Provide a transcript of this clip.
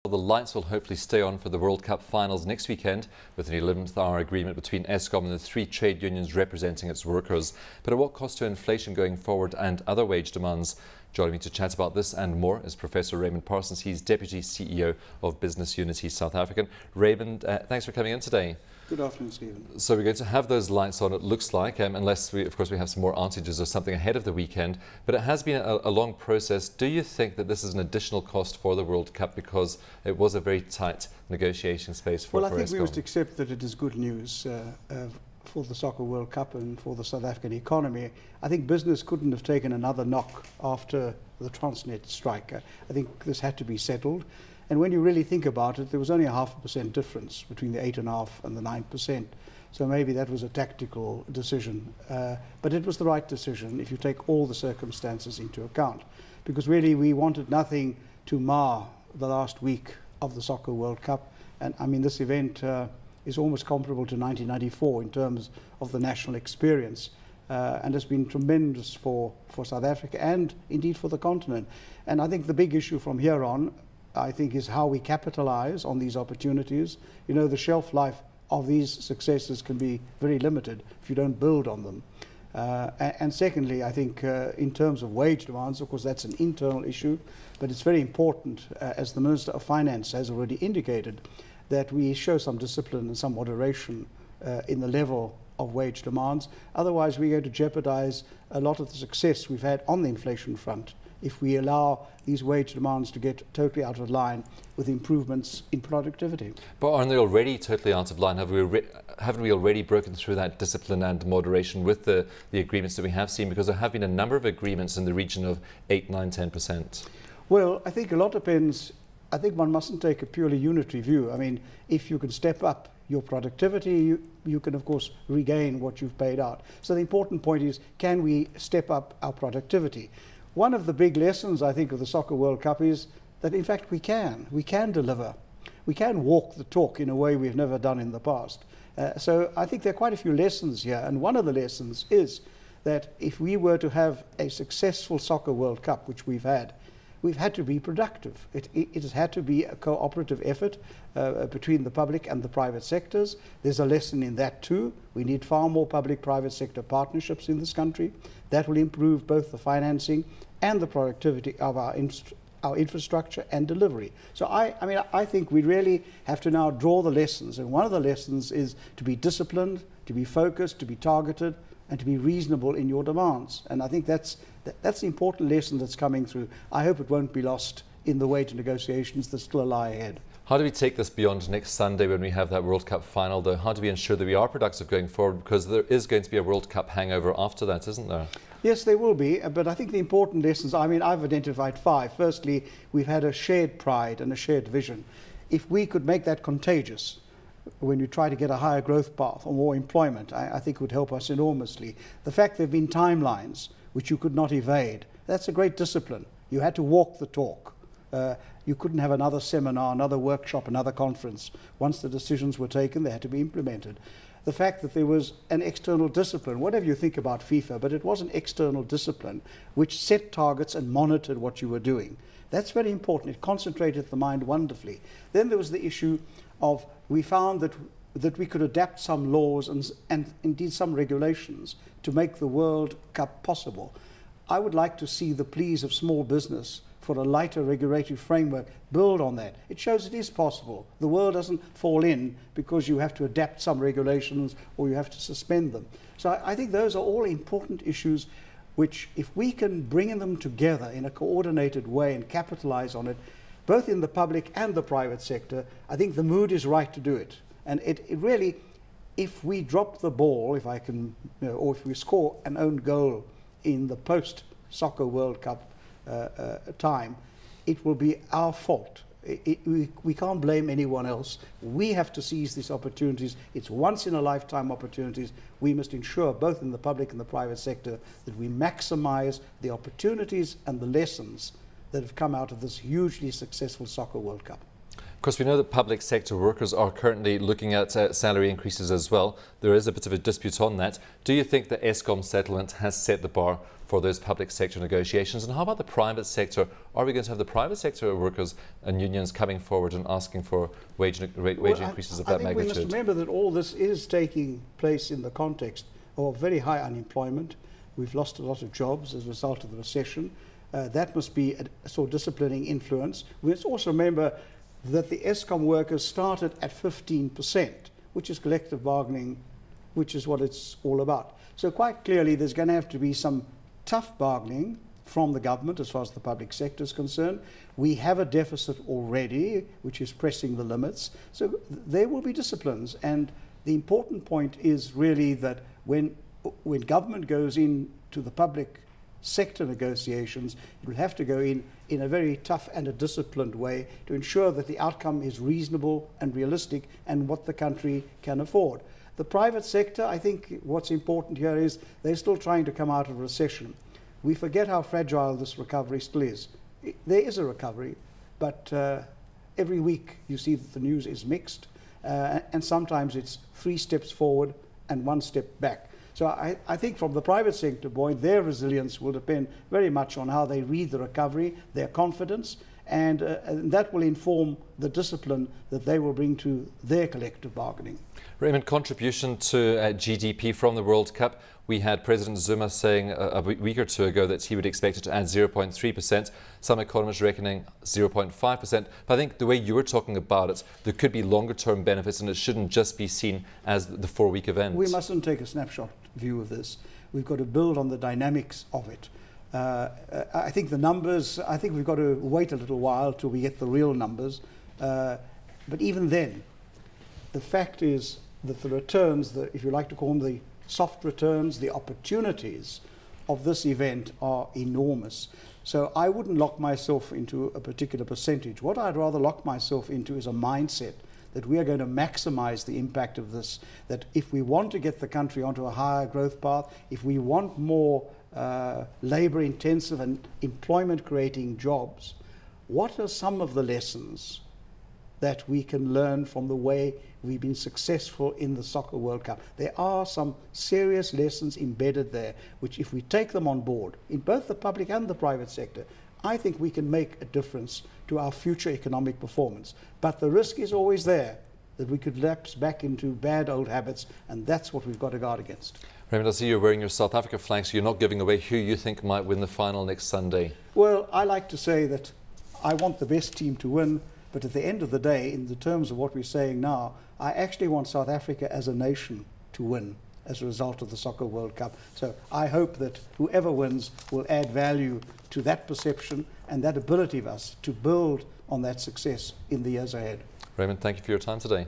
The lights will hopefully stay on for the World Cup finals next weekend with an 11th hour agreement between Eskom and the 3 trade unions representing its workers. But at what cost to inflation going forward and other wage demands? Joining me to chat about this and more is Professor Raymond Parsons. He's Deputy CEO of Business Unity South African. Raymond, thanks for coming in today. Good afternoon, Stephen. So we're going to have those lights on, it looks like, unless we have some more outages or something ahead of the weekend. But it has been a long process. Do you think that this is an additional cost for the World Cup because it was a very tight negotiation space for Eskom? Well, I think we must accept that it is good news for the Soccer World Cup and for the South African economy. I think business couldn't have taken another knock after the Transnet strike. I think this had to be settled. And when you really think about it, there was only a 0.5% difference between the 8.5% and the 9%. So maybe that was a tactical decision. But it was the right decision if you take all the circumstances into account. Because really we wanted nothing to mar the last week of the Soccer World Cup. And I mean, this event is almost comparable to 1994 in terms of the national experience. And has been tremendous for South Africa and indeed for the continent. And I think the big issue from here on, I think, is how we capitalize on these opportunities. You know, the shelf life of these successes can be very limited if you don't build on them. And secondly, I think in terms of wage demands, of course, that's an internal issue, but it's very important, as the Minister of Finance has already indicated, that we show some discipline and some moderation in the level of wage demands. Otherwise, we're going to jeopardize a lot of the success we've had on the inflation front if we allow these wage demands to get totally out of line with improvements in productivity. But aren't they already totally out of line? Haven't we already broken through that discipline and moderation with the agreements that we have seen? Because there have been a number of agreements in the region of 8, 9, 10%. Well, I think a lot depends. I think one mustn't take a purely unitary view. I mean, if you can step up your productivity, you can, of course, regain what you've paid out. So the important point is, can we step up our productivity? One of the big lessons, I think, of the Soccer World Cup is that, in fact, we can deliver. We can walk the talk in a way we've never done in the past. So I think there are quite a few lessons here. And one of the lessons is that if we were to have a successful Soccer World Cup, which we've had to be productive. It has had to be a cooperative effort between the public and the private sectors. There's a lesson in that too. We need far more public-private sector partnerships in this country. That will improve both the financing and the productivity of our infrastructure and delivery. So I think we really have to now draw the lessons. And one of the lessons is to be disciplined, to be focused, to be targeted, and to be reasonable in your demands. And I think that's the important lesson that's coming through. I hope it won't be lost in the wage negotiations that still lie ahead. How do we take this beyond next Sunday when we have that World Cup final, though? How do we ensure that we are productive going forward? Because there is going to be a World Cup hangover after that, isn't there? Yes, there will be, but I think the important lessons, I mean, I've identified 5. Firstly, we've had a shared pride and a shared vision. If we could make that contagious, when you try to get a higher growth path or more employment, I think it would help us enormously. The fact there have been timelines which you could not evade, that's a great discipline. You had to walk the talk. You couldn't have another seminar, another workshop, another conference. Once the decisions were taken, they had to be implemented. The fact that there was an external discipline, whatever you think about FIFA, but it was an external discipline which set targets and monitored what you were doing. That's very important. It concentrated the mind wonderfully. Then there was the issue of, we found that we could adapt some laws and indeed some regulations to make the World Cup possible. I would like to see the pleas of small business for a lighter regulatory framework build on that. It shows it is possible. The world doesn't fall in because you have to adapt some regulations or you have to suspend them. So I think those are all important issues which, if we can bring them together in a coordinated way and capitalize on it, both in the public and the private sector, I think the mood is right to do it. And it really, if we drop the ball, if I can, or if we score an own goal in the post-Soccer World Cup time, it will be our fault. We can't blame anyone else. We have to seize these opportunities. It's once-in-a-lifetime opportunities. We must ensure, both in the public and the private sector, that we maximize the opportunities and the lessons that have come out of this hugely successful Soccer World Cup. Of course, we know that public sector workers are currently looking at salary increases as well. There is a bit of a dispute on that. Do you think the Eskom settlement has set the bar for those public sector negotiations? And how about the private sector? Are we going to have the private sector workers and unions coming forward and asking for wage increases of that magnitude? We must remember that all this is taking place in the context of very high unemployment. We've lost a lot of jobs as a result of the recession. That must be a sort of disciplining influence. We must also remember that the Eskom workers started at 15%, which is collective bargaining, which is what it's all about. So quite clearly there's going to have to be some tough bargaining from the government as far as the public sector is concerned. We have a deficit already, which is pressing the limits. So there will be disciplines. And the important point is really that when government goes into the public sector negotiations, it will have to go in a very tough and a disciplined way to ensure that the outcome is reasonable and realistic and what the country can afford. The private sector, I think what's important here is they're still trying to come out of recession. We forget how fragile this recovery still is. There is a recovery, but every week you see that the news is mixed, and sometimes it's 3 steps forward and 1 step back. So I think from the private sector point, their resilience will depend very much on how they read the recovery, their confidence, and that will inform the discipline that they will bring to their collective bargaining. Raymond, contribution to GDP from the World Cup. We had President Zuma saying a week or two ago that he would expect it to add 0.3%. Some economists reckoning 0.5%. But I think the way you were talking about it, there could be longer term benefits and it shouldn't just be seen as the 4-week event. We mustn't take a snapshot view of this. We've got to build on the dynamics of it. I think the numbers, I think we've got to wait a little while till we get the real numbers. But even then, the fact is that the returns, if you like to call them the soft returns, the opportunities of this event are enormous. So I wouldn't lock myself into a particular percentage. What I'd rather lock myself into is a mindset that we are going to maximize the impact of this, that if we want to get the country onto a higher growth path, if we want more labor intensive and employment creating jobs, what are some of the lessons that we can learn from the way we've been successful in the Soccer World Cup? There are some serious lessons embedded there, which if we take them on board, in both the public and the private sector, I think we can make a difference to our future economic performance. But the risk is always there that we could lapse back into bad old habits, and that's what we've got to guard against. Raymond, I see you're wearing your South Africa flag, so you're not giving away who you think might win the final next Sunday. Well, I like to say that I want the best team to win, but at the end of the day, in the terms of what we're saying now, I actually want South Africa as a nation to win as a result of the Soccer World Cup. So I hope that whoever wins will add value to that perception and that ability of us to build on that success in the years ahead. Raymond, thank you for your time today.